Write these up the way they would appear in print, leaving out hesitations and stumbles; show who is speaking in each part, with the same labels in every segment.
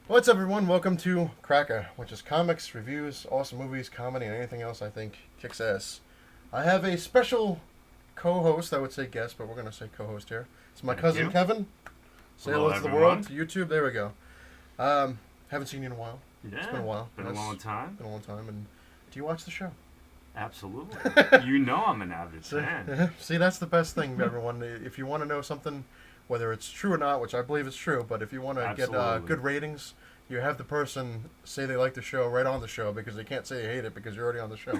Speaker 1: What's up, everyone? Welcome to Cracka, which is comics, reviews, awesome movies, comedy, and anything else I think kicks ass. I have a special co-host, I would say guest, but we're going to say co-host here. It's my
Speaker 2: Thank
Speaker 1: cousin
Speaker 2: you.
Speaker 1: Kevin. Say
Speaker 2: Hello,
Speaker 1: hello to the
Speaker 2: everyone.
Speaker 1: world, to YouTube. There we go. Haven't seen you in a while.
Speaker 2: Yeah,
Speaker 1: It's been a while.
Speaker 2: Been a
Speaker 1: Yes,
Speaker 2: long time.
Speaker 1: Been a long time. And do you watch the show?
Speaker 2: Absolutely. You know I'm an avid fan.
Speaker 1: See, that's the best thing, everyone. If you want to know something, whether it's true or not, which I believe is true, but if you want to get
Speaker 2: Absolutely.
Speaker 1: good ratings, you have the person say they like the show right on the show because they can't say they hate it because you're already on the show.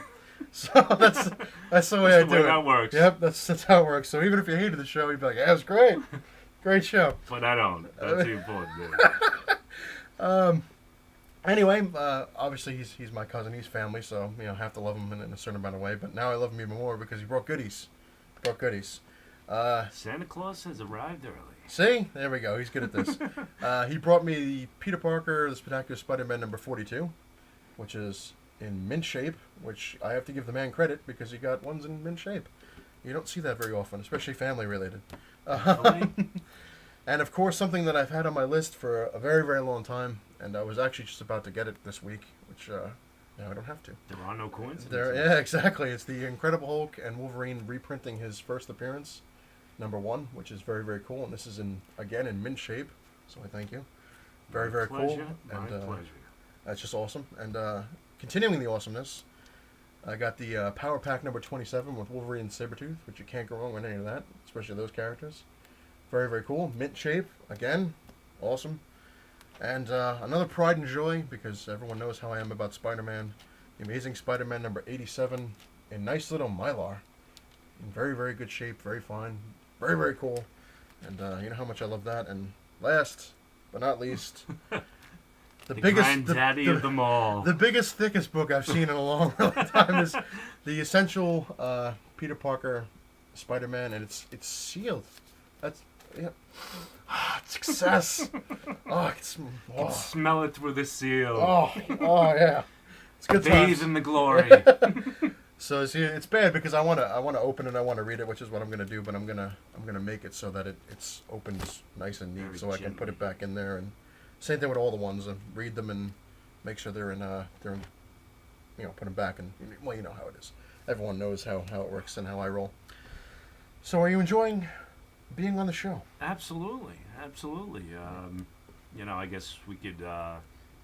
Speaker 1: So that's the way I
Speaker 2: That's the way
Speaker 1: do it.
Speaker 2: that works.
Speaker 1: Yep, that's how it works. So even if you hated the show, you'd be like, "Yeah, it was great, great show."
Speaker 2: But I don't. That's the important thing.
Speaker 1: Anyway, obviously he's my cousin, he's family, so I have to love him in a certain amount of way. But now I love him even more because he brought goodies. Brought goodies.
Speaker 2: Santa Claus has arrived early.
Speaker 1: See? There we go. He's good at this. He brought me the Peter Parker, the Spectacular Spider-Man number 42, which is in mint shape, which I have to give the man credit because he got ones in mint shape. You don't see that very often, especially family-related.
Speaker 2: Really?
Speaker 1: And, of course, something that I've had on my list for a very, very long time, and I was actually just about to get it this week, which now I don't have to.
Speaker 2: There are no coincidences.
Speaker 1: Yeah, exactly. It's the Incredible Hulk and Wolverine reprinting his first appearance. Number 1, which is very, very cool. And this is again in mint shape, so I thank you. Very, very cool.
Speaker 2: My
Speaker 1: And
Speaker 2: pleasure.
Speaker 1: that's just awesome. And continuing the awesomeness, I got the Power Pack number 27 with Wolverine and Sabretooth, which you can't go wrong with any of that, especially those characters. Very, very cool. Mint shape, again, awesome. And another pride and joy, because everyone knows how I am about Spider-Man. The Amazing Spider-Man number 87 in nice little Mylar. In very, very good shape, very fine. Very, very cool. And you know how much I love that. And last but not least,
Speaker 2: The granddaddy of them all.
Speaker 1: the biggest, thickest book I've seen in a long, long time is the Essential Peter Parker Spider-Man, and it's sealed. That's success. I
Speaker 2: can smell it through the seal.
Speaker 1: Oh yeah, it's good
Speaker 2: Bathe
Speaker 1: times.
Speaker 2: in the glory.
Speaker 1: So see, it's bad because I want to open it, I want to read it, which is what I'm gonna do. But I'm gonna make it so that it's opens nice and neat,
Speaker 2: Very
Speaker 1: so I can put
Speaker 2: gently.
Speaker 1: it back in there. And same thing with all the ones, and read them and make sure they're in put them back. And well, you know how it is. Everyone knows how it works and how I roll. So are you enjoying being on the show?
Speaker 2: Absolutely. I guess we could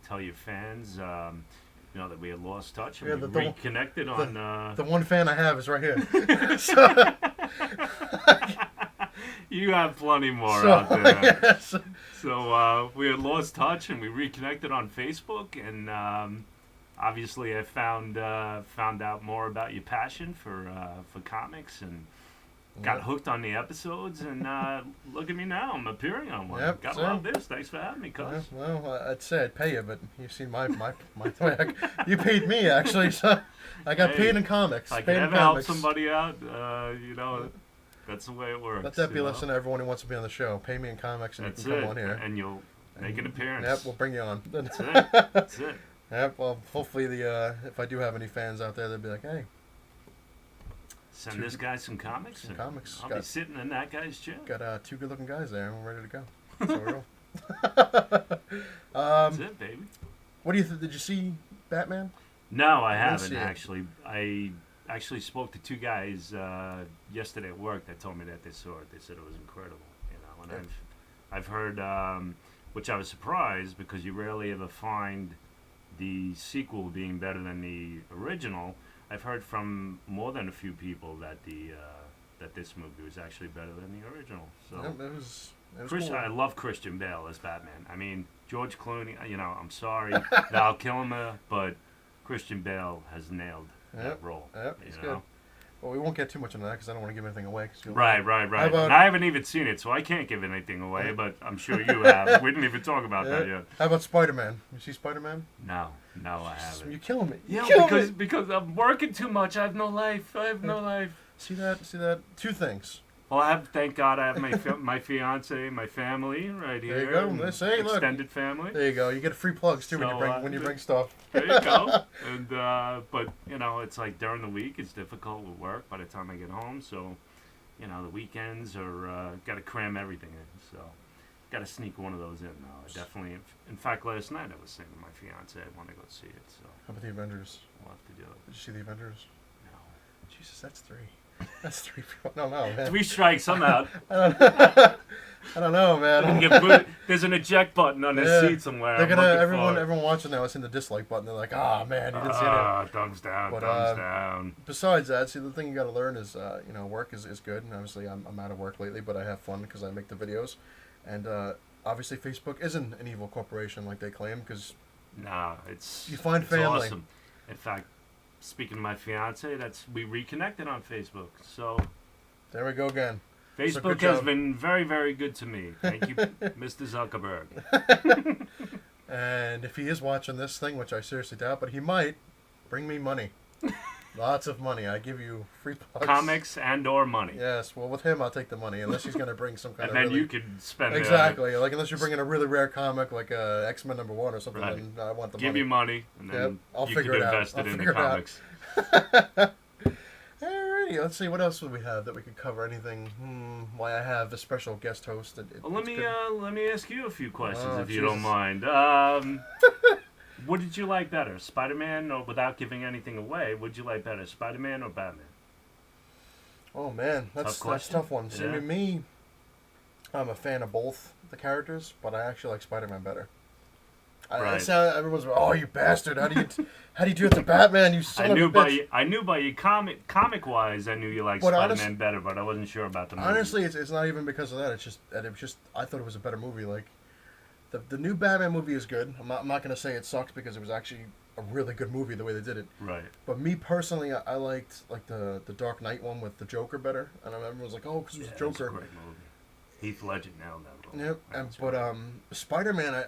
Speaker 2: tell your fans, that we had lost touch and
Speaker 1: Yeah,
Speaker 2: we reconnected on.
Speaker 1: The one fan I have is right here. So,
Speaker 2: You have plenty more out there.
Speaker 1: yes.
Speaker 2: So we had lost touch and we reconnected on Facebook, and obviously I found out more about your passion for comics and got hooked on the episodes, and look at me now. I'm appearing on one.
Speaker 1: Yep,
Speaker 2: Gotta
Speaker 1: same.
Speaker 2: love this. Thanks for having me, cuz.
Speaker 1: Well, I'd say I'd pay you, but you've seen my you paid me actually, so I got
Speaker 2: Hey,
Speaker 1: paid in comics.
Speaker 2: If I
Speaker 1: paid
Speaker 2: can
Speaker 1: in
Speaker 2: ever help
Speaker 1: comics.
Speaker 2: somebody out, that's the way it works.
Speaker 1: Let that be
Speaker 2: you
Speaker 1: a
Speaker 2: know?
Speaker 1: lesson to everyone who wants to be on the show. Pay me in comics, and
Speaker 2: That's
Speaker 1: you can
Speaker 2: it.
Speaker 1: come on here.
Speaker 2: And you'll make an appearance.
Speaker 1: Yep, we'll bring you on.
Speaker 2: That's it. That's it.
Speaker 1: Yep. Well, hopefully if I do have any fans out there, they'll be like, hey,
Speaker 2: Send this guy some comics.
Speaker 1: Some
Speaker 2: and
Speaker 1: comics.
Speaker 2: I'll be sitting in that guy's chair.
Speaker 1: got 2 good-looking guys there, and we're ready to go. So we're all.
Speaker 2: That's it, baby.
Speaker 1: What do you did you see Batman?
Speaker 2: No, I
Speaker 1: didn't
Speaker 2: haven't
Speaker 1: see it.
Speaker 2: actually. I actually spoke to 2 guys yesterday at work that told me that they saw it. They said it was incredible, and
Speaker 1: Yeah.
Speaker 2: I've heard, which I was surprised because you rarely ever find the sequel being better than the original. I've heard from more than a few people that that this movie was actually better than the original. So.
Speaker 1: Yep, it was
Speaker 2: Christian,
Speaker 1: cool.
Speaker 2: I love Christian Bale as Batman. I mean, George Clooney, I'm sorry, Val Kilmer, but Christian Bale has nailed that role.
Speaker 1: Yep,
Speaker 2: you
Speaker 1: he's
Speaker 2: know?
Speaker 1: good. Well, we won't get too much into that because I don't want to give anything away.
Speaker 2: Right.
Speaker 1: How about-
Speaker 2: And I haven't even seen it, so I can't give anything away, but I'm sure you have. We didn't even talk about that yet.
Speaker 1: How about Spider-Man? You see Spider-Man?
Speaker 2: No, I haven't.
Speaker 1: You're killing me.
Speaker 2: Yeah,
Speaker 1: You're killing me.
Speaker 2: because I'm working too much. I have no life.
Speaker 1: See that? 2 things.
Speaker 2: Well, thank God I have my fiance, my family right here.
Speaker 1: There you go.
Speaker 2: and
Speaker 1: Let's say, look.
Speaker 2: extended family.
Speaker 1: There you go. You get free plugs too
Speaker 2: So,
Speaker 1: when you bring stuff.
Speaker 2: There you go. And but it's like during the week it's difficult with work by the time I get home. So, the weekends are got to cram everything in. So, Gotta sneak one of those in, though. I definitely. In fact, last night I was saying to my fiance I want to go see it, so
Speaker 1: How about the Avengers?
Speaker 2: we'll have to do it.
Speaker 1: Did you see the Avengers?
Speaker 2: No.
Speaker 1: Jesus, that's 3. That's 3 people. No, man.
Speaker 2: 3 strikes, I'm out.
Speaker 1: I don't know, man.
Speaker 2: There's an eject button on this
Speaker 1: Yeah.
Speaker 2: seat somewhere.
Speaker 1: They're
Speaker 2: I'm
Speaker 1: gonna
Speaker 2: looking for it.
Speaker 1: everyone watching now. It's in the dislike button. They're like, ah, man, you didn't see it.
Speaker 2: Thumbs down,
Speaker 1: But,
Speaker 2: thumbs down.
Speaker 1: Besides that, see, the thing you got to learn is, work is good. And obviously, I'm out of work lately, but I have fun because I make the videos. And obviously, Facebook isn't an evil corporation like they claim because
Speaker 2: Nah, it's
Speaker 1: you find
Speaker 2: it's
Speaker 1: family.
Speaker 2: awesome. In fact, speaking of my fiance, we reconnected on Facebook. So
Speaker 1: there we go again.
Speaker 2: Facebook
Speaker 1: good
Speaker 2: has
Speaker 1: job.
Speaker 2: been very, very good to me. Thank you, Mr. Zuckerberg.
Speaker 1: And if he is watching this thing, which I seriously doubt, but he might, bring me money. Lots of money. I give you free bucks.
Speaker 2: Comics and/or money.
Speaker 1: Yes, well, with him, I'll take the money, unless he's going to bring some kind
Speaker 2: And
Speaker 1: of
Speaker 2: then
Speaker 1: really...
Speaker 2: you could spend
Speaker 1: Exactly. Like, unless you're bringing a really rare comic, like X-Men #1 or something,
Speaker 2: Right.
Speaker 1: then I want the
Speaker 2: give
Speaker 1: money.
Speaker 2: you money, and then
Speaker 1: Yep, I'll
Speaker 2: you
Speaker 1: figure
Speaker 2: could
Speaker 1: it out.
Speaker 2: invest
Speaker 1: I'll
Speaker 2: it in the
Speaker 1: figure it out.
Speaker 2: comics.
Speaker 1: Alrighty, let's see, what else would we have that we could cover? Anything? Why I have a special guest host.
Speaker 2: Well, let me ask you a few questions,
Speaker 1: Oh,
Speaker 2: if you
Speaker 1: Jesus.
Speaker 2: don't mind. What did you like better, Spider-Man, or without giving anything away, would you like better, Spider-Man or Batman?
Speaker 1: Oh, man, that's a
Speaker 2: question.
Speaker 1: tough one. See,
Speaker 2: Yeah.
Speaker 1: me, I'm a fan of both the characters, but I actually like Spider-Man better.
Speaker 2: Right.
Speaker 1: Everyone's like, oh, you bastard! How do you do it to Batman? You son of a bitch!
Speaker 2: I knew by your comic wise, I knew you liked
Speaker 1: But
Speaker 2: Spider-Man better, but I wasn't sure about the movie.
Speaker 1: Honestly, it's not even because of that. It's just I thought it was a better movie. Like the new Batman movie is good. I'm not gonna say it sucks because it was actually a really good movie the way they did it.
Speaker 2: Right.
Speaker 1: But me personally, I liked like the Dark Knight one with the Joker better. And everyone was like, oh, because it was
Speaker 2: That's
Speaker 1: Joker.
Speaker 2: a great movie. Heath Ledger nailed that role.
Speaker 1: Yep. Spider-Man,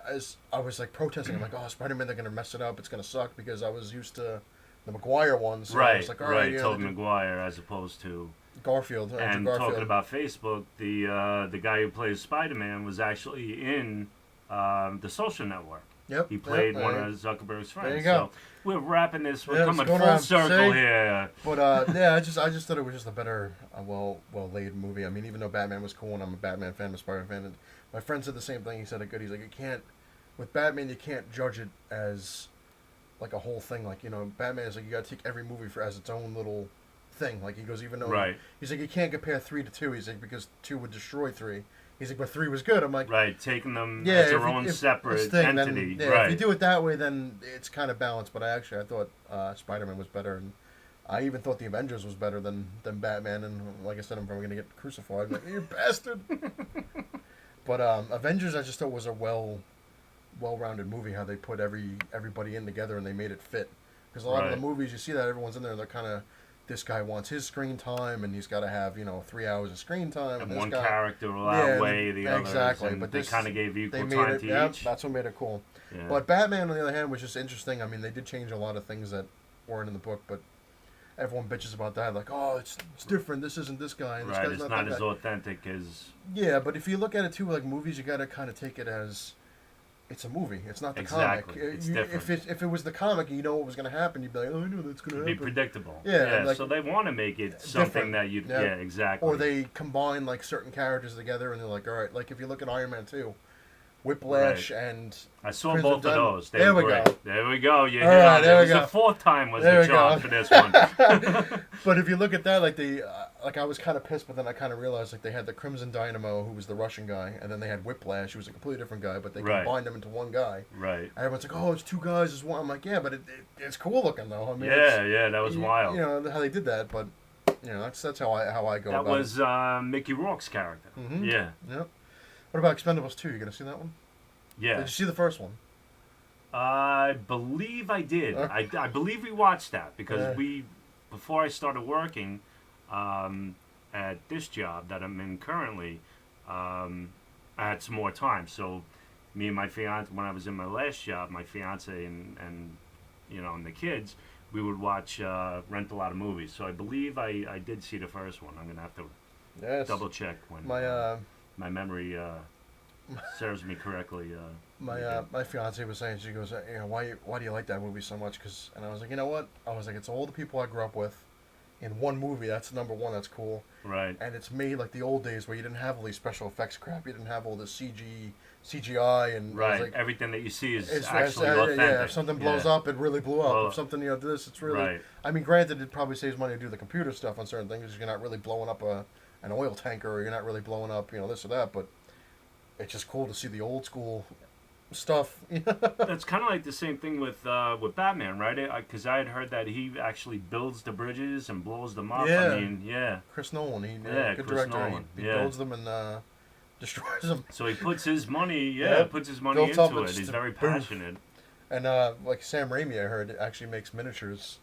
Speaker 1: I was like protesting. I'm like, oh, Spider-Man, they're gonna mess it up. It's gonna suck because I was used to the Maguire ones. So I
Speaker 2: Right,
Speaker 1: was like, all
Speaker 2: right.
Speaker 1: yeah,
Speaker 2: Tobey Maguire as opposed to
Speaker 1: Garfield. Andrew
Speaker 2: and
Speaker 1: Garfield.
Speaker 2: talking about Facebook, the guy who plays Spider-Man was actually in the Social Network.
Speaker 1: Yep.
Speaker 2: He played
Speaker 1: yep,
Speaker 2: one of Zuckerberg's friends.
Speaker 1: There you go.
Speaker 2: So we're wrapping this. We're
Speaker 1: Yeah,
Speaker 2: coming
Speaker 1: it's going
Speaker 2: full
Speaker 1: around.
Speaker 2: circle
Speaker 1: See?
Speaker 2: here.
Speaker 1: But yeah, I just thought it was just a better, well laid movie. I mean, even though Batman was cool and I'm a Batman fan, I'm a Spider-Man fan, and my friend said the same thing. He said it good. He's like, with Batman, you can't judge it as like a whole thing. Like, Batman is like, you got to take every movie as its own little thing. Like, he goes, even though
Speaker 2: Right.
Speaker 1: he's like, you can't compare 3 to 2. He's like, because 2 would destroy 3. He's like, but 3 was good. I'm like,
Speaker 2: Right, taking them
Speaker 1: yeah,
Speaker 2: as their
Speaker 1: if you-
Speaker 2: own
Speaker 1: if
Speaker 2: separate
Speaker 1: this thing,
Speaker 2: entity.
Speaker 1: Then, yeah,
Speaker 2: right.
Speaker 1: if you do it that way, then it's kind of balanced. But I thought Spider-Man was better, and I even thought the Avengers was better than Batman. And like I said, I'm probably gonna get crucified. Like, you bastard. But Avengers, I just thought was a well-rounded movie. How they put everybody in together and they made it fit. Because a lot of the
Speaker 2: Right.
Speaker 1: movies you see that everyone's in there, they're kind of. This guy wants his screen time, and he's got to have 3 hours of screen time.
Speaker 2: and
Speaker 1: this
Speaker 2: one
Speaker 1: guy,
Speaker 2: character will
Speaker 1: Yeah,
Speaker 2: outweigh the others.
Speaker 1: exactly,
Speaker 2: And
Speaker 1: but
Speaker 2: they
Speaker 1: this-
Speaker 2: kind of gave equal
Speaker 1: they made
Speaker 2: time
Speaker 1: it.
Speaker 2: to
Speaker 1: Yeah,
Speaker 2: each.
Speaker 1: that's what made it cool.
Speaker 2: Yeah.
Speaker 1: But Batman, on the other hand, was just interesting. I mean, they did change a lot of things that weren't in the book, but everyone bitches about that. Like, oh, it's different. This isn't this guy. And this
Speaker 2: right,
Speaker 1: guy's
Speaker 2: it's
Speaker 1: not
Speaker 2: not
Speaker 1: that
Speaker 2: as
Speaker 1: guy.
Speaker 2: authentic as
Speaker 1: Yeah, but if you look at it too, like movies, you got to kind of take it as it's a movie. It's not the
Speaker 2: Exactly.
Speaker 1: comic.
Speaker 2: It's
Speaker 1: If it was the comic, and you know what was going to happen, you'd be like, oh, I know that's going to
Speaker 2: be
Speaker 1: happen.
Speaker 2: predictable.
Speaker 1: Yeah, like,
Speaker 2: so they want to make it something
Speaker 1: different.
Speaker 2: that you.
Speaker 1: Yeah.
Speaker 2: Yeah, exactly.
Speaker 1: Or they combine like certain characters together, and they're like, all right, like if you look at Iron Man 2, Whiplash and
Speaker 2: I saw
Speaker 1: Crimson
Speaker 2: both of
Speaker 1: Dawn.
Speaker 2: those. They
Speaker 1: There
Speaker 2: were
Speaker 1: we
Speaker 2: great.
Speaker 1: go.
Speaker 2: There we go. You
Speaker 1: All
Speaker 2: hit
Speaker 1: right,
Speaker 2: on it.
Speaker 1: there
Speaker 2: It
Speaker 1: we
Speaker 2: was
Speaker 1: go.
Speaker 2: the fourth time was
Speaker 1: There
Speaker 2: the
Speaker 1: we
Speaker 2: charm
Speaker 1: go.
Speaker 2: for this one.
Speaker 1: But if you look at that, like like I was kind of pissed, but then I kind of realized like they had the Crimson Dynamo, who was the Russian guy, and then they had Whiplash, who was a completely different guy, but they
Speaker 2: Right.
Speaker 1: combined them into one guy.
Speaker 2: Right.
Speaker 1: Everyone's like, oh, it's 2 guys, it's 1. I'm like, yeah, but it's cool looking though. I mean,
Speaker 2: Yeah, that was wild.
Speaker 1: You know how they did that, but that's how I go
Speaker 2: That
Speaker 1: about
Speaker 2: was Mickey Rourke's character.
Speaker 1: Mhm.
Speaker 2: Yeah.
Speaker 1: it. Yep. What about Expendables 2? You gonna see that one?
Speaker 2: Yeah.
Speaker 1: Did you see the first one?
Speaker 2: I believe I did. I believe we watched that because
Speaker 1: Yeah.
Speaker 2: before I started working at this job that I'm in currently, I had some more time. So me and my fiance, when I was in my last job, my fiance and and the kids, we would rent a lot of movies. So I believe I did see the first one. I'm gonna have to
Speaker 1: Yes.
Speaker 2: double check when my memory serves me correctly.
Speaker 1: My fiance was saying, she goes, why do you like that movie so much? And I was like, you know what? I was like, it's all the people I grew up with, in one movie. That's number one. That's cool.
Speaker 2: Right.
Speaker 1: And it's made like the old days where you didn't have all these special effects crap. You didn't have all this CGI, and it
Speaker 2: Right.
Speaker 1: was like
Speaker 2: Everything that you see is
Speaker 1: it's
Speaker 2: actually
Speaker 1: yeah,
Speaker 2: authentic.
Speaker 1: yeah. If something blows up, it really blew up.
Speaker 2: Well,
Speaker 1: If something this, it's really.
Speaker 2: right.
Speaker 1: I mean, granted, it probably saves money to do the computer stuff on certain things because you're not really blowing up an oil tanker, or you're not really blowing up this or that. But it's just cool to see the old school stuff.
Speaker 2: That's kind of like the same thing with Batman, right? Because I had heard that he actually builds the bridges and blows them up.
Speaker 1: Yeah.
Speaker 2: I mean, yeah.
Speaker 1: Chris Nolan, good
Speaker 2: Chris
Speaker 1: director.
Speaker 2: Nolan.
Speaker 1: He builds them and destroys them.
Speaker 2: So he puts his money,
Speaker 1: Yep.
Speaker 2: puts his money
Speaker 1: Built up
Speaker 2: into
Speaker 1: and
Speaker 2: it. He's
Speaker 1: just
Speaker 2: very
Speaker 1: boom.
Speaker 2: passionate.
Speaker 1: And like Sam Raimi, I heard, actually makes miniatures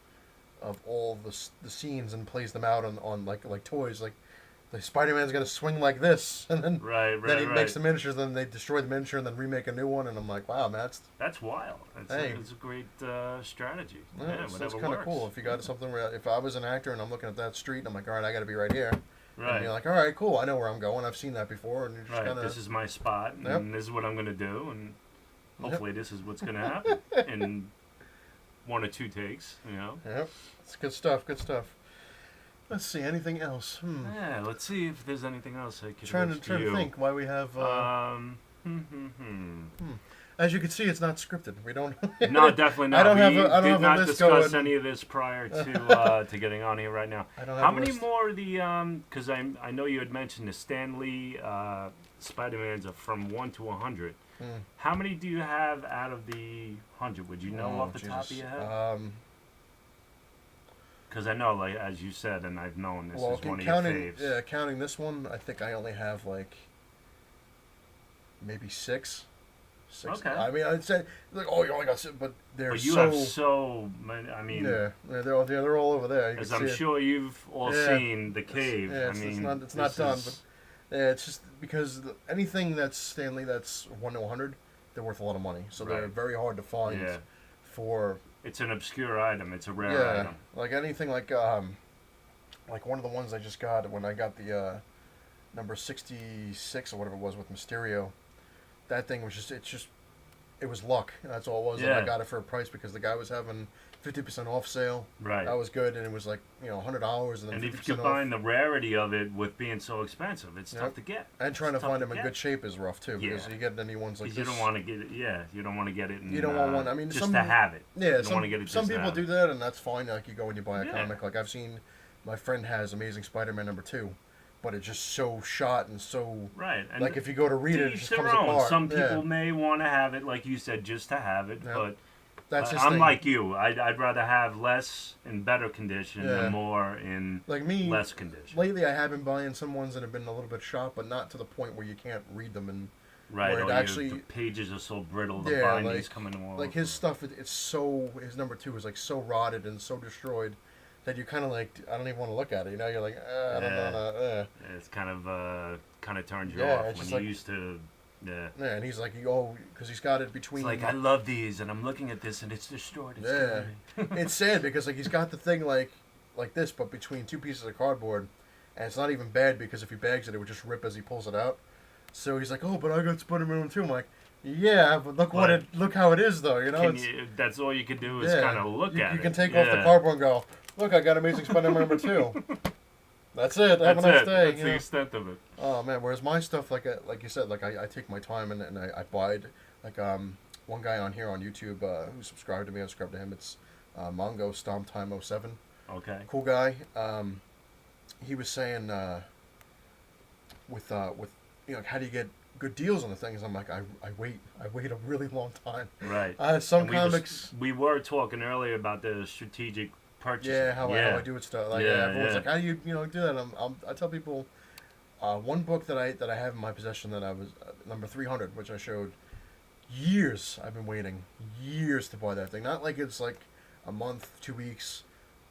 Speaker 1: of all the scenes and plays them out on like toys. Like Spider-Man's gonna swing like this, and then
Speaker 2: Right.
Speaker 1: then he makes the miniatures, then they destroy the miniature, and then remake a new one. And I'm like, wow, man,
Speaker 2: That's wild. It's a great strategy.
Speaker 1: that's
Speaker 2: whatever
Speaker 1: kind of
Speaker 2: works.
Speaker 1: cool. If you got something where, if I was an actor and I'm looking at that street, and I'm like, all right, I got to be right here.
Speaker 2: Right.
Speaker 1: And you're like, all right, cool, I know where I'm going. I've seen that before, and you're just
Speaker 2: Right.
Speaker 1: kind of.
Speaker 2: This is my spot, and
Speaker 1: Yep.
Speaker 2: this is what I'm going to do, and hopefully this is what's going to happen in one or two takes,
Speaker 1: Yep, it's good stuff. Good stuff. Let's see, anything else?
Speaker 2: Yeah, let's see if there's anything else I could
Speaker 1: Trying
Speaker 2: list
Speaker 1: to
Speaker 2: you.
Speaker 1: think why we have. As you can see, it's not scripted. We don't.
Speaker 2: No, definitely not.
Speaker 1: I don't have
Speaker 2: we
Speaker 1: a
Speaker 2: did not
Speaker 1: list
Speaker 2: discuss
Speaker 1: going.
Speaker 2: any of this prior to getting on here right now.
Speaker 1: I don't have
Speaker 2: How
Speaker 1: a
Speaker 2: many
Speaker 1: list.
Speaker 2: more of the because I know you had mentioned the Stan Lee Spider-Mans are from 1 to 100. How many do you have out of the 100? Would you know off the top of your head? Because I know, like as you said, and I've known this is one of your faves.
Speaker 1: Yeah, counting this one, I think I only have like maybe six.
Speaker 2: Okay.
Speaker 1: I mean, I'd say like, oh, you only got six, but they're
Speaker 2: But you
Speaker 1: so.
Speaker 2: have so many. I mean,
Speaker 1: Yeah, they're all over there. You
Speaker 2: as
Speaker 1: can
Speaker 2: I'm
Speaker 1: see it.
Speaker 2: sure you've all
Speaker 1: Yeah.
Speaker 2: seen the cave.
Speaker 1: Yeah,
Speaker 2: I mean,
Speaker 1: it's not
Speaker 2: this
Speaker 1: done,
Speaker 2: is-
Speaker 1: but yeah, it's just because anything that's Stanley that's 1 to 100, they're worth a lot of money, so they're
Speaker 2: Right.
Speaker 1: very hard to find
Speaker 2: Yeah.
Speaker 1: for.
Speaker 2: It's an obscure item. It's a rare
Speaker 1: Yeah,
Speaker 2: item.
Speaker 1: like anything like one of the ones I just got when I got the number 66 or whatever it was with Mysterio. That thing was it was luck. That's all it was. And I
Speaker 2: Yeah.
Speaker 1: got it for a price because the guy was having 50% off sale.
Speaker 2: Right.
Speaker 1: That was good, and it was like $100 and then
Speaker 2: And if
Speaker 1: 50%
Speaker 2: you
Speaker 1: off.
Speaker 2: combine the rarity of it with being so expensive, it's tough to get.
Speaker 1: And trying to
Speaker 2: It's tough
Speaker 1: find
Speaker 2: to
Speaker 1: them in
Speaker 2: get.
Speaker 1: good shape is rough too, because
Speaker 2: Yeah.
Speaker 1: you get any ones like
Speaker 2: Because
Speaker 1: this.
Speaker 2: you don't want to get it. Yeah, you don't want to get it. In,
Speaker 1: You don't want one. I mean,
Speaker 2: just
Speaker 1: some
Speaker 2: to have it.
Speaker 1: Yeah,
Speaker 2: You don't
Speaker 1: some,
Speaker 2: want to get it.
Speaker 1: some
Speaker 2: just to
Speaker 1: people
Speaker 2: have
Speaker 1: do
Speaker 2: it.
Speaker 1: that, and that's fine. Like you go and you buy a
Speaker 2: Yeah.
Speaker 1: comic. Like I've seen, my friend has Amazing Spider-Man #2, but it's just so shot and so.
Speaker 2: Right. And
Speaker 1: Like if you go to read
Speaker 2: to
Speaker 1: it, it
Speaker 2: each
Speaker 1: just
Speaker 2: their
Speaker 1: comes
Speaker 2: own.
Speaker 1: apart.
Speaker 2: Some
Speaker 1: Yeah.
Speaker 2: people may want to have it, like you said, just to have it.
Speaker 1: Yeah.
Speaker 2: But
Speaker 1: That's his
Speaker 2: I'm
Speaker 1: thing.
Speaker 2: like you. I'd rather have less in better condition
Speaker 1: Yeah.
Speaker 2: than more in
Speaker 1: Like me.
Speaker 2: less condition.
Speaker 1: Lately, I have been buying some ones that have been a little bit shot, but not to the point where you can't read them. And
Speaker 2: Right.
Speaker 1: where it
Speaker 2: Or
Speaker 1: actually-
Speaker 2: the pages are so brittle. The
Speaker 1: Yeah,
Speaker 2: bindings
Speaker 1: like-
Speaker 2: coming off.
Speaker 1: like his stuff, it's so his #2 is like so rotted and so destroyed that you kind of like I don't even want to look at it. You're like I don't
Speaker 2: Yeah.
Speaker 1: know.
Speaker 2: It's kind of turns you
Speaker 1: Yeah,
Speaker 2: off
Speaker 1: it's
Speaker 2: when
Speaker 1: just
Speaker 2: you
Speaker 1: like-
Speaker 2: used to. Yeah.
Speaker 1: Yeah, and he's like, because he's got it between.
Speaker 2: It's like I love these, and I'm looking at this, and it's destroyed. It's
Speaker 1: Yeah.
Speaker 2: killing me.
Speaker 1: It's sad because like he's got the thing like this, but between two pieces of cardboard, and it's not even bad because if he bags it, it would just rip as he pulls it out. So he's like, oh, but I got Spider-Man too. I'm like, yeah, but look how it is though.
Speaker 2: That's all you can do is kind of look at it.
Speaker 1: You can take off the cardboard and go, look, I got Amazing Spider-Man #2. That's it. Have a nice day.
Speaker 2: That's the extent of it.
Speaker 1: Oh man, whereas my stuff, like you said, like I take my time and I buy it. Like one guy on here on YouTube who subscribed to me, I subscribed to him. It's Mongo Stomp Time 07.
Speaker 2: Okay.
Speaker 1: Cool guy. He was saying with how do you get good deals on the things? I'm like I wait a really long time.
Speaker 2: Right.
Speaker 1: Some
Speaker 2: And
Speaker 1: comics.
Speaker 2: we were talking earlier about the strategic purchasing.
Speaker 1: Yeah, how I do it stuff. Like everyone's like, how do you do that? I tell people, one book that I have in my possession that I was number 300, which I showed years. I've been waiting years to buy that thing. Not like it's like a month, 2 weeks.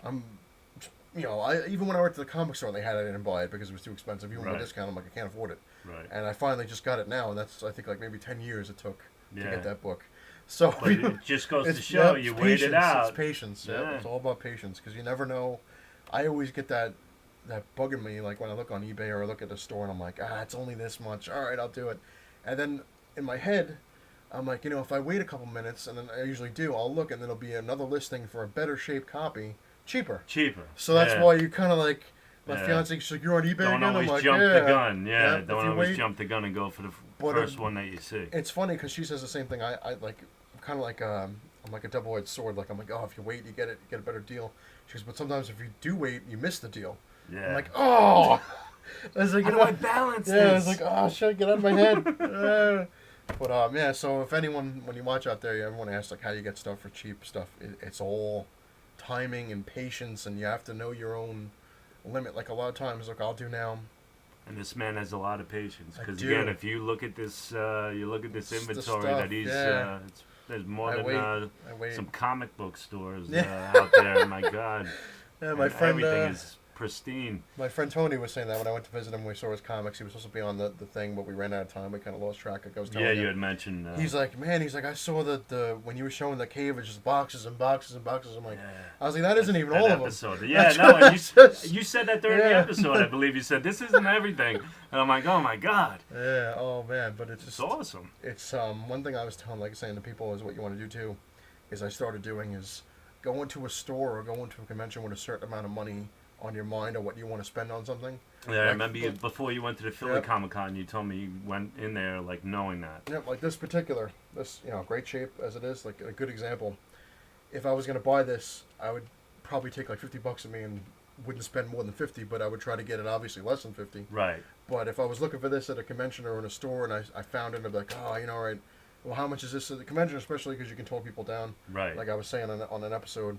Speaker 1: Even when I worked at the comic store, they had it. I didn't buy it because it was too expensive. Even with a discount, I'm like, I can't afford it.
Speaker 2: Right.
Speaker 1: And I finally just got it now, and that's I think like maybe 10 years it took to
Speaker 2: Yeah.
Speaker 1: get that book. So
Speaker 2: But it just goes to show you
Speaker 1: it's
Speaker 2: wait it
Speaker 1: patience,
Speaker 2: out.
Speaker 1: It's patience. Yeah.
Speaker 2: Yeah.
Speaker 1: It's all about patience because you never know. I always get that bug in me, like when I look on eBay or I look at the store and I'm like, it's only this much. All right, I'll do it. And then in my head, I'm like, if I wait a couple minutes, and then I usually do, I'll look and then there'll be another listing for a better shaped copy, cheaper.
Speaker 2: Cheaper.
Speaker 1: So that's why you kind of like. My fiance, she's like, "You're on eBay
Speaker 2: Don't
Speaker 1: again?"
Speaker 2: always
Speaker 1: I'm like,
Speaker 2: jump
Speaker 1: "Yeah."
Speaker 2: the gun. Yeah,
Speaker 1: If
Speaker 2: don't
Speaker 1: you
Speaker 2: always
Speaker 1: wait-
Speaker 2: jump the gun and go for the
Speaker 1: But
Speaker 2: first one that you see.
Speaker 1: It's funny because she says the same thing. I like, I'm kind of like, I'm like a double-edged sword. Like I'm like, oh, if you wait, you get a better deal. She goes, but sometimes if you do wait, you miss the deal.
Speaker 2: Yeah.
Speaker 1: I'm like, oh. I was like,
Speaker 2: How do I balance this?
Speaker 1: Yeah, I was like, oh shit, get out of my head. But yeah. So if anyone, when you watch out there, everyone asks like how you get stuff for cheap stuff. It's all timing and patience, and you have to know your own limit. Like a lot of times, like I'll do now.
Speaker 2: And this man has a lot of patience
Speaker 1: I
Speaker 2: because
Speaker 1: do.
Speaker 2: again, if you look at this,
Speaker 1: It's the
Speaker 2: inventory
Speaker 1: stuff,
Speaker 2: that he's.
Speaker 1: yeah.
Speaker 2: There's more
Speaker 1: I
Speaker 2: than
Speaker 1: wait.
Speaker 2: some comic book stores
Speaker 1: Yeah.
Speaker 2: out there. My God.
Speaker 1: Yeah, my
Speaker 2: And
Speaker 1: friend.
Speaker 2: everything is pristine.
Speaker 1: My friend Tony was saying that when I went to visit him, we saw his comics. He was supposed to be on the thing, but we ran out of time. We kind of lost track. I was telling
Speaker 2: Yeah,
Speaker 1: you.
Speaker 2: you had mentioned.
Speaker 1: He's like, man, I saw the when you were showing the cave, it's just boxes and boxes and boxes. I'm like, I was like, that isn't even
Speaker 2: that
Speaker 1: all of them.
Speaker 2: episode. Yeah,
Speaker 1: That's
Speaker 2: no,
Speaker 1: what
Speaker 2: and
Speaker 1: it
Speaker 2: you said that during the episode. I believe you said this isn't everything, and I'm like, oh my God.
Speaker 1: Yeah, oh man, but it's just
Speaker 2: awesome.
Speaker 1: It's one thing I was telling, like saying to people, is what you want to do too, is I started doing is go into a store or go into a convention with a certain amount of money on your mind or what you want to spend on something.
Speaker 2: Yeah, I remember you, before you went to the Philly Comic Con, you told me you went in there like knowing that.
Speaker 1: Yep, like this great shape as it is, like a good example. If I was gonna buy this, I would probably take like $50 with me and wouldn't spend more than 50, but I would try to get it obviously less than 50.
Speaker 2: Right.
Speaker 1: But if I was looking for this at a convention or in a store and I found it, I'd be like, oh, right. Well, how much is this at the convention? Especially because you can talk people down.
Speaker 2: Right.
Speaker 1: Like I was saying on an episode.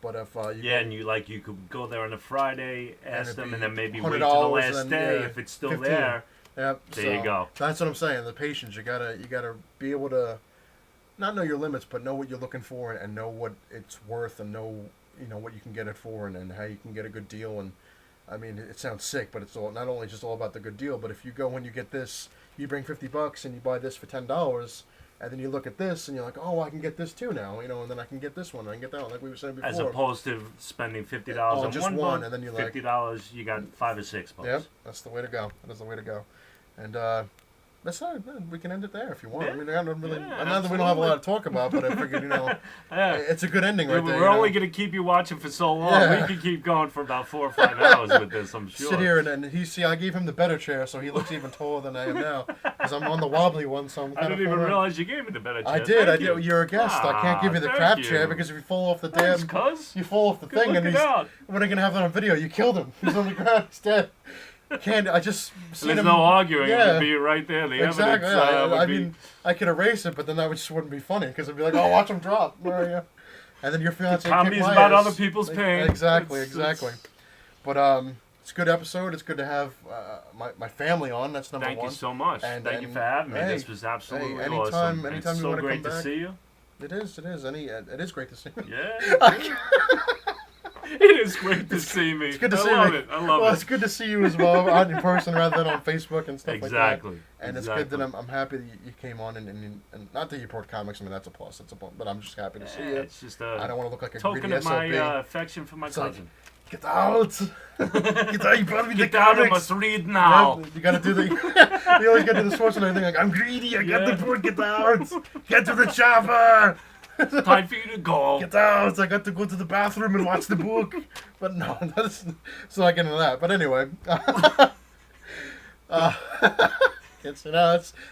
Speaker 1: But if
Speaker 2: and you could go there on a Friday, ask them, and then maybe wait till the
Speaker 1: $100
Speaker 2: last
Speaker 1: and,
Speaker 2: day
Speaker 1: yeah,
Speaker 2: if it's still
Speaker 1: 15.
Speaker 2: there.
Speaker 1: Yep.
Speaker 2: There you go.
Speaker 1: That's what I'm saying. The patience. You gotta be able to not know your limits, but know what you're looking for and know what it's worth and know what you can get it for and how you can get a good deal. And I mean, it sounds sick, but it's all not only just all about the good deal. But if you go and you get this, you bring $50 and you buy this for $10. And then you look at this and you're like, oh, I can get this too now, and then I can get this one, and I can get that one, like we were saying before.
Speaker 2: As opposed to spending $50 on
Speaker 1: just
Speaker 2: one
Speaker 1: one,
Speaker 2: book,
Speaker 1: and then you're like,
Speaker 2: $50, you got 5 or 6 books.
Speaker 1: Yep, that's the way to go. That is the way to go. And that's all right, man. We can end it there if you want.
Speaker 2: Yeah.
Speaker 1: I mean, I don't really.
Speaker 2: Yeah,
Speaker 1: I know that we don't have a lot to talk about, but I figured,
Speaker 2: Yeah.
Speaker 1: it's a good ending right there.
Speaker 2: We're only going to keep you watching for so long.
Speaker 1: Yeah.
Speaker 2: We could keep going for about 4 or 5 hours with this, I'm sure.
Speaker 1: Sit here and I gave him the better chair, so he looks even taller than I am now, because I'm on the wobbly one. So I'm
Speaker 2: I didn't even realize you gave me the better chair.
Speaker 1: I did.
Speaker 2: Thank you.
Speaker 1: You're a guest. I can't give you the
Speaker 2: Thank
Speaker 1: crap
Speaker 2: you.
Speaker 1: chair because if you fall off the
Speaker 2: Thanks,
Speaker 1: damn,
Speaker 2: cuz.
Speaker 1: you fall off the
Speaker 2: Good
Speaker 1: thing, and
Speaker 2: looking out.
Speaker 1: when are gonna have that on video? You killed him. He's on the ground. He's dead. Can't. I just seen
Speaker 2: There's
Speaker 1: him.
Speaker 2: no arguing. It
Speaker 1: Yeah.
Speaker 2: would be right there. The
Speaker 1: Exactly.
Speaker 2: evidence would
Speaker 1: I
Speaker 2: be...
Speaker 1: mean, I could erase it, but then that just wouldn't be funny because it'd be like, oh, watch him drop. Where are you? And then your fiance.
Speaker 2: Comedy's about other people's pain.
Speaker 1: Exactly.
Speaker 2: It's-
Speaker 1: But it's a good episode. It's good to have my family on. That's number one.
Speaker 2: Thank you so much.
Speaker 1: And-
Speaker 2: Thank you
Speaker 1: and,
Speaker 2: for having me.
Speaker 1: hey,
Speaker 2: This was absolutely
Speaker 1: anytime-
Speaker 2: awesome.
Speaker 1: anytime
Speaker 2: it's
Speaker 1: you
Speaker 2: so
Speaker 1: wanna
Speaker 2: great
Speaker 1: come
Speaker 2: to
Speaker 1: back.
Speaker 2: see you.
Speaker 1: It is. It is great to see.
Speaker 2: Yeah. It is great to see me.
Speaker 1: It's good to see
Speaker 2: I love
Speaker 1: me.
Speaker 2: it. I love
Speaker 1: Well,
Speaker 2: it.
Speaker 1: it's good to see you as well in person rather than on Facebook and stuff
Speaker 2: Exactly.
Speaker 1: like that. And it's good that I'm happy that you came on and not that you brought comics. I mean, that's a plus. That's a plus. But I'm just happy to see you.
Speaker 2: It's just
Speaker 1: I don't want to look like a
Speaker 2: token
Speaker 1: greedy
Speaker 2: of my
Speaker 1: SOB.
Speaker 2: affection for my
Speaker 1: It's like,
Speaker 2: cousin.
Speaker 1: Get out! Get out! You brought me the
Speaker 2: Get out! I
Speaker 1: comics.
Speaker 2: must read now.
Speaker 1: Yeah, you gotta do the. You always gotta do the Schwarzenegger thing. Like, I'm greedy. I got the book. Get out! Get to the chopper!
Speaker 2: Time for you to go.
Speaker 1: Get out! I got to go to the bathroom and watch the book. But no, that's so I get into that. But anyway,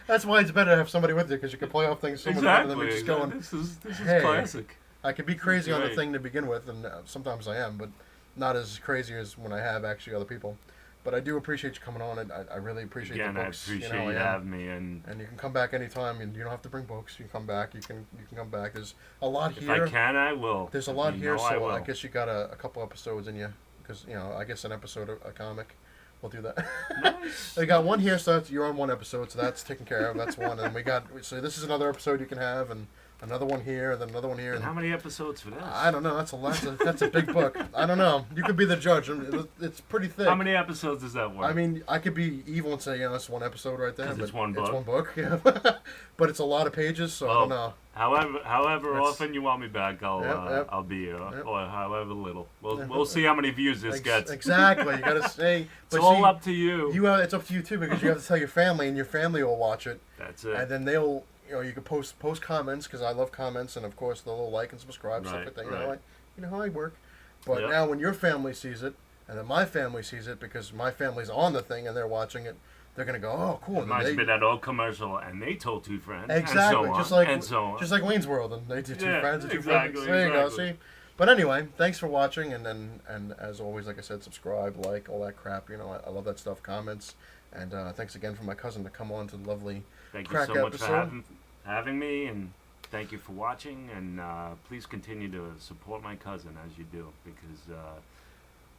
Speaker 1: that's why it's better to have somebody with you because you can play off things so much better than me just going.
Speaker 2: This is
Speaker 1: Hey.
Speaker 2: classic.
Speaker 1: I can be crazy on the
Speaker 2: Great.
Speaker 1: thing to begin with, and sometimes I am, but not as crazy as when I have actually other people. But I do appreciate you coming on, and I really appreciate
Speaker 2: Again,
Speaker 1: the
Speaker 2: I
Speaker 1: books.
Speaker 2: appreciate
Speaker 1: you
Speaker 2: you having me. And
Speaker 1: you can come back anytime, and you don't have to bring books. You can come back. You can come back. There's a lot
Speaker 2: if
Speaker 1: here.
Speaker 2: I can, I will.
Speaker 1: There's a lot
Speaker 2: You
Speaker 1: here,
Speaker 2: know I
Speaker 1: so
Speaker 2: will.
Speaker 1: I guess you got a couple episodes in you, because I guess an episode of a comic. We'll do that.
Speaker 2: Nice.
Speaker 1: We got one here, so you're on one episode, so that's taken care of. That's one, and so this is another episode you can have, and another one here, and then another one here.
Speaker 2: And how many episodes for this?
Speaker 1: I don't know. That's a big book. I don't know. You could be the judge. It's pretty thick.
Speaker 2: How many episodes is that worth?
Speaker 1: I mean, I could be evil and say, that's one episode right there.
Speaker 2: 'Cause
Speaker 1: But
Speaker 2: it's one book.
Speaker 1: It's one book. Yeah. But it's a lot of pages, so I don't know.
Speaker 2: However
Speaker 1: That's-
Speaker 2: often you want me back,
Speaker 1: Yep.
Speaker 2: I'll be here,
Speaker 1: Yep.
Speaker 2: or however little.
Speaker 1: Yep.
Speaker 2: We'll see how many views this gets.
Speaker 1: Exactly. You gotta say.
Speaker 2: It's all up to you.
Speaker 1: It's up to you too, because you have to tell your family, and your family will watch it,
Speaker 2: That's it.
Speaker 1: and then they'll. You can post comments because I love comments, and of course they'll like and subscribe stuff
Speaker 2: Right,
Speaker 1: like that.
Speaker 2: right.
Speaker 1: You know how I work, But
Speaker 2: Yep.
Speaker 1: now when your family sees it, and then my family sees it, because my family's on the thing and they're watching it, they're gonna go, oh, cool. And then
Speaker 2: Reminds me of that old commercial, and they told two friends,
Speaker 1: exactly,
Speaker 2: and so on,
Speaker 1: just like
Speaker 2: and so on.
Speaker 1: just like Wayne's World, and they do two
Speaker 2: Yeah,
Speaker 1: friends and two
Speaker 2: exactly,
Speaker 1: friends. There you go.
Speaker 2: exactly.
Speaker 1: See. But anyway, thanks for watching, and as always, like I said, subscribe, like, all that crap. You know, I love that stuff. Comments, and thanks again for my cousin to come on to the lovely
Speaker 2: Thank you
Speaker 1: cracka
Speaker 2: so much
Speaker 1: episode.
Speaker 2: for having me, and thank you for watching. And please continue to support my cousin as you do, because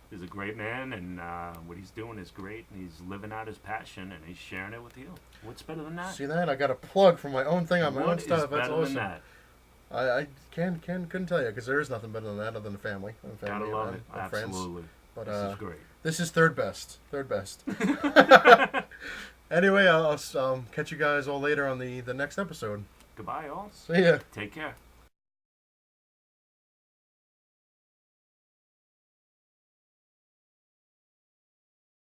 Speaker 2: he's a great man, and what he's doing is great, and he's living out his passion, and he's sharing it with you. What's better than that?
Speaker 1: See that? I got a plug for my own thing on my
Speaker 2: What
Speaker 1: own
Speaker 2: is
Speaker 1: stuff. That's
Speaker 2: better
Speaker 1: awesome.
Speaker 2: than that?
Speaker 1: I couldn't tell you, because there is nothing better than that other than family. And
Speaker 2: Gotta
Speaker 1: family
Speaker 2: love
Speaker 1: and,
Speaker 2: it.
Speaker 1: and friends.
Speaker 2: Absolutely.
Speaker 1: But
Speaker 2: This is great.
Speaker 1: this is third best. Third best. Anyway, I'll catch you guys all later on the next episode.
Speaker 2: Goodbye, all.
Speaker 1: See ya.
Speaker 2: Take care.